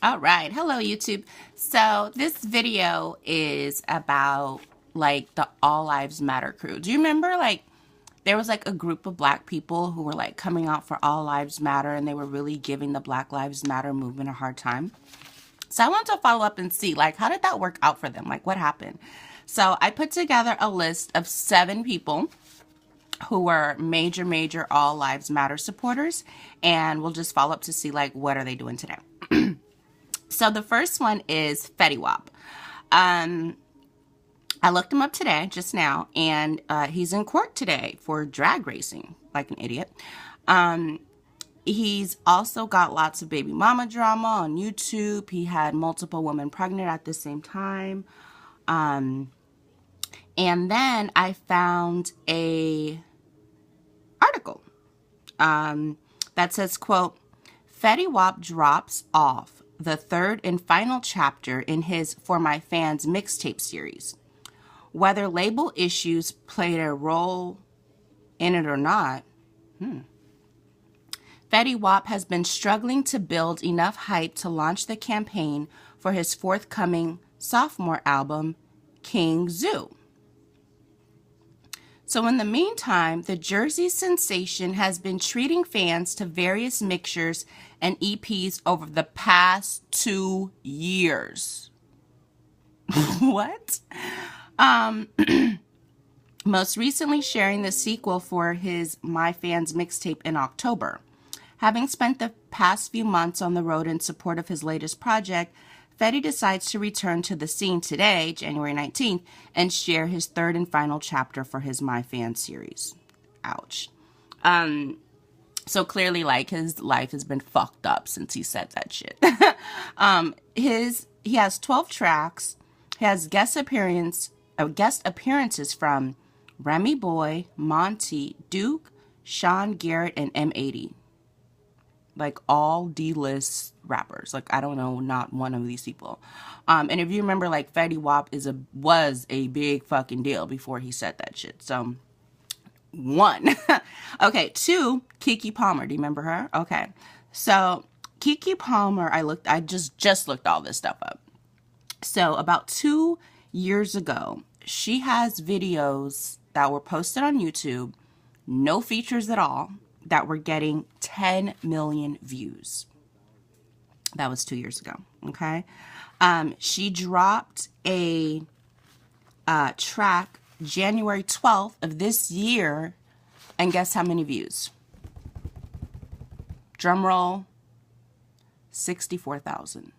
All right. Hello, YouTube. So this video is about like the All Lives Matter crew. Do you remember like there was like a group of black people who were like coming out for All Lives Matter, and they were really giving the Black Lives Matter movement a hard time? So I wanted to follow up and see like how did that work out for them? Like what happened? So I put together a list of 7 people who were major All Lives Matter supporters, and we'll just follow up to see like what are they doing today. So the first one is Fetty Wap. I looked him up today, just now, and he's in court today for drag racing, like an idiot. He's also got lots of baby mama drama on YouTube. He had multiple women pregnant at the same time. And then I found a article that says, quote, Fetty Wap drops off the 3rd and final chapter in his For My Fans mixtape series. Whether label issues played a role in it or not, Fetty Wap has been struggling to build enough hype to launch the campaign for his forthcoming sophomore album, King Zoo. So in the meantime, the Jersey sensation has been treating fans to various mixtures and EPs over the past 2 years. What? Most recently sharing the sequel for his My Fans mixtape in October. Having spent the past few months on the road in support of his latest project, Fetty decides to return to the scene today, January 19th, and share his 3rd and final chapter for his My Fans series. Ouch. So clearly, like, his life has been fucked up since he said that shit. He has 12 tracks. He has guest appearances from Remy Boy, Monty, Duke, Sean Garrett, and M80. Like all D-list rappers. Like I don't know, not one of these people. And if you remember, like Fetty Wap was a big fucking deal before he said that shit. So 1. Okay, 2, Keke Palmer. Do you remember her? Okay. So Keke Palmer, I just looked all this stuff up. So about 2 years ago, she has videos that were posted on YouTube, no features at all, that were getting 10 million views. That was 2 years ago, okay? She dropped a track January 12th of this year, and guess how many views? Drum roll, 64,000.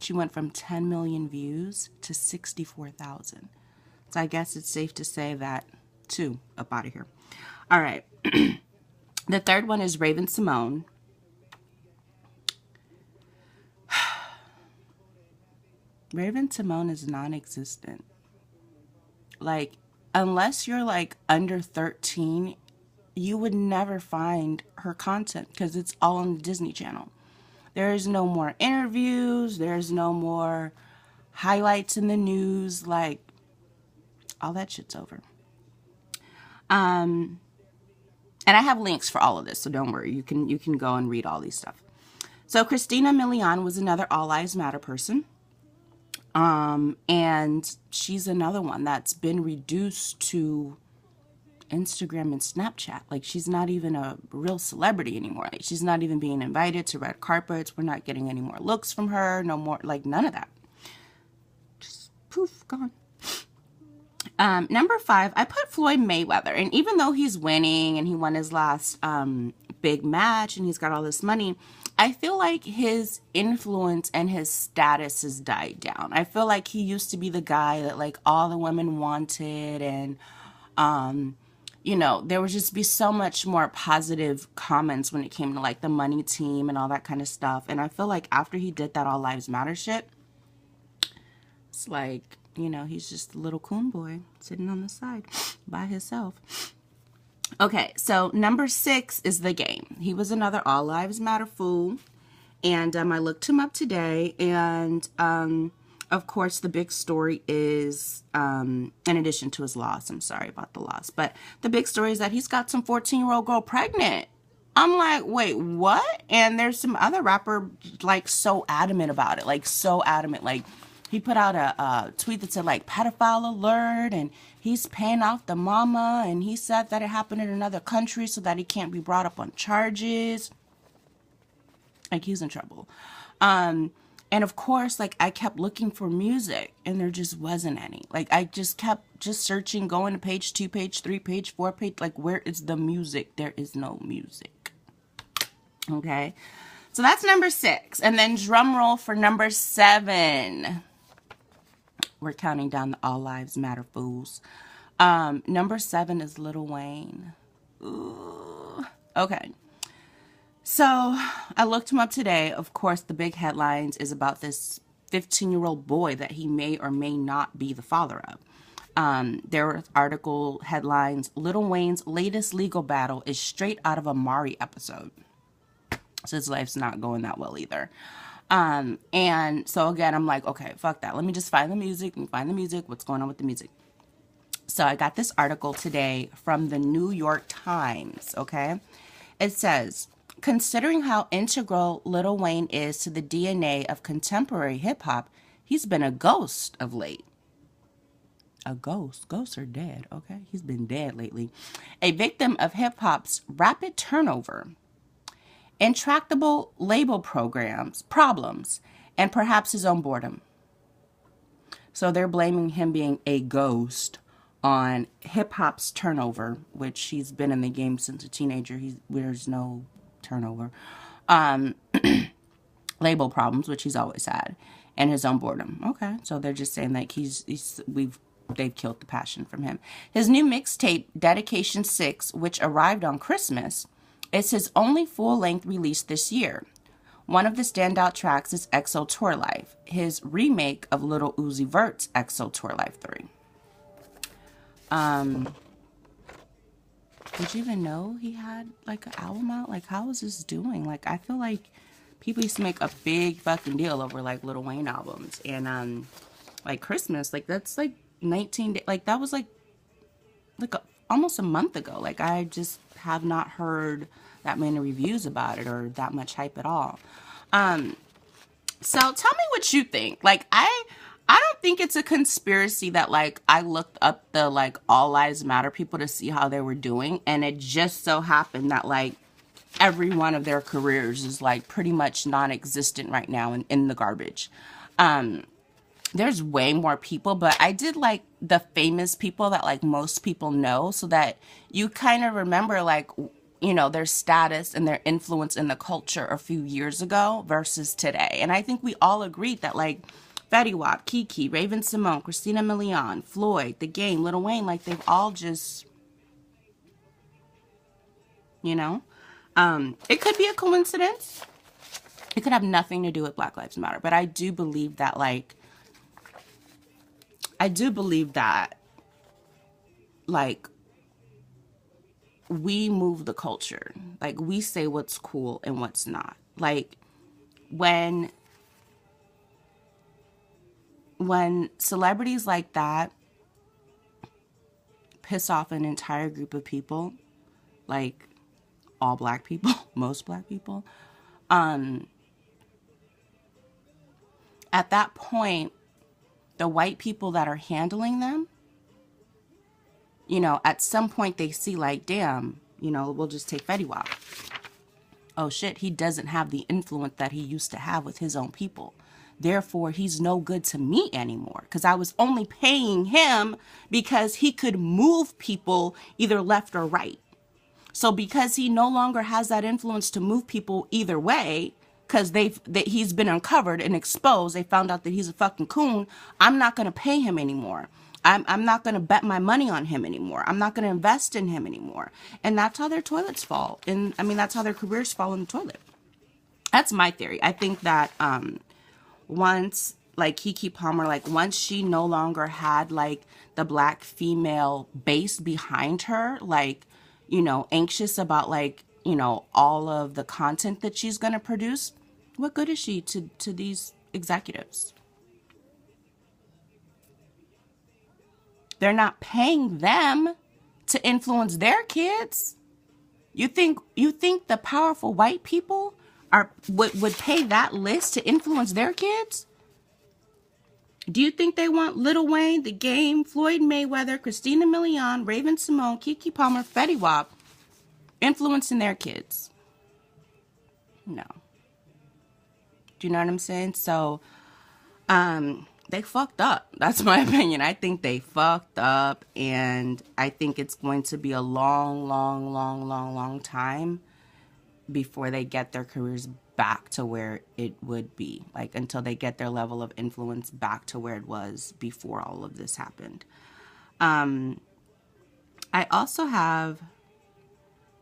She went from 10 million views to 64,000. So I guess it's safe to say that 2 up out of here. All right. The 3rd one is Raven Simone. Raven Simone is non-existent. Like, unless you're like under 13, you would never find her content because it's all on the Disney Channel. There's no more interviews. There's no more highlights in the news. Like, all that shit's over. And I have links for all of this, so don't worry. You can go and read all these stuff. So Christina Milian was another All Lives Matter person. And she's another one that's been reduced to Instagram and Snapchat. Like, she's not even a real celebrity anymore. Like, she's not even being invited to red carpets. We're not getting any more looks from her. No more, like, none of that. Just poof, gone. Number 5, I put Floyd Mayweather. And even though he's winning and he won his last big match and he's got all this money, I feel like his influence and his status has died down. I feel like he used to be the guy that like all the women wanted, and you know, there would just be so much more positive comments when it came to like the money team and all that kind of stuff. And I feel like after he did that All Lives Matter shit, it's like, you know, he's just a little coon boy sitting on the side by himself. Okay, so number 6 is The Game. He was another All Lives Matter fool. And I looked him up today. And, of course, the big story is, in addition to his loss, I'm sorry about the loss, but the big story is that he's got some 14-year-old girl pregnant. I'm like, wait, what? And there's some other rapper like so adamant about it, like so adamant. Like he put out a tweet that said like pedophile alert, and he's paying off the mama, and he said that it happened in another country so that he can't be brought up on charges. Like he's in trouble. And of course, like I kept looking for music and there just wasn't any. Like I just kept just searching, going to page 2, page 3, page 4, page, like where is the music? There is no music. Okay. So that's number 6. And then drum roll for number 7. We're counting down the All Lives Matter fools. Number 7 is Lil Wayne. Ooh. Okay. So I looked him up today. Of course, the big headlines is about this 15-year-old boy that he may or may not be the father of. There were article headlines, Lil Wayne's latest legal battle is straight out of a Maury episode. So his life's not going that well either. And so again, I'm like, okay, fuck that. Let me just find the music. What's going on with the music? So I got this article today from the New York Times, okay? It says, considering how integral Lil Wayne is to the DNA of contemporary hip-hop, he's been a ghost of late. A ghost? Ghosts are dead, okay? He's been dead lately. A victim of hip-hop's rapid turnover, intractable label problems, and perhaps his own boredom. So they're blaming him being a ghost on hip-hop's turnover, which he's been in the game since a teenager. There's no turnover. Label problems, which he's always had, and his own boredom. Okay, so they're just saying like they've killed the passion from him. His new mixtape, Dedication 6, which arrived on Christmas, is his only full-length release this year. One of the standout tracks is EXO Tour Life, his remake of Lil Uzi Vert's EXO Tour Life 3. Did you even know he had like an album out? Like, how is this doing? Like, I feel like people used to make a big fucking deal over like Lil Wayne albums, and like Christmas, like that's like 19 days, like that was like almost a month ago. Like I just have not heard that many reviews about it or that much hype at all. So tell me what you think. Like I don't think it's a conspiracy that like I looked up the like All Lives Matter people to see how they were doing, and it just so happened that like every one of their careers is like pretty much non-existent right now and in the garbage. There's way more people, but I did like the famous people that like most people know, so that you kind of remember like, you know, their status and their influence in the culture a few years ago versus today. And I think we all agreed that like Fetty Wap, Keke, Raven Simone, Christina Milian, Floyd, The Game, Lil Wayne, like they've all just, you know, it could be a coincidence. It could have nothing to do with Black Lives Matter, but I do believe that like we move the culture. Like we say what's cool and what's not. Like when celebrities like that piss off an entire group of people, like all black people, most black people, at that point, the white people that are handling them, you know, at some point they see like, damn, you know, we'll just take Fetty Wap. Oh shit, he doesn't have the influence that he used to have with his own people. Therefore, he's no good to me anymore, because I was only paying him because he could move people either left or right. So because he no longer has that influence to move people either way, because he's been uncovered and exposed, they found out that he's a fucking coon, I'm not going to pay him anymore. I'm not going to bet my money on him anymore. I'm not going to invest in him anymore. And that's how their toilets fall. And I mean, that's how their careers fall in the toilet. That's my theory. I think that once, like Keke Palmer, like once she no longer had like the black female base behind her, like, you know, anxious about like, you know, all of the content that she's going to produce, what good is she to these executives? They're not paying them to influence their kids. You think the powerful white people would pay that list to influence their kids? Do you think they want Lil Wayne, The Game, Floyd Mayweather, Christina Milian, Raven Simone, Keke Palmer, Fetty Wap influencing their kids? No. Do you know what I'm saying? So, they fucked up. That's my opinion. I think they fucked up, and I think it's going to be a long time before they get their careers back to where it would be, like until they get their level of influence back to where it was before all of this happened. I also have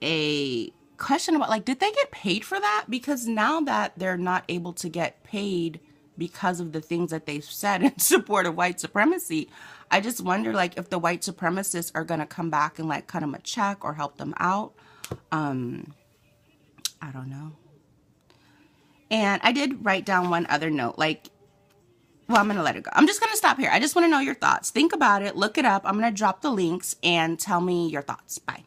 a question about, like, did they get paid for that? Because now that they're not able to get paid because of the things that they've said in support of white supremacy, I just wonder, like, if the white supremacists are going to come back and, like, cut them a check or help them out. I don't know. And I did write down one other note, like, well, I'm going to let it go. I'm just going to stop here. I just want to know your thoughts. Think about it. Look it up. I'm going to drop the links and tell me your thoughts. Bye.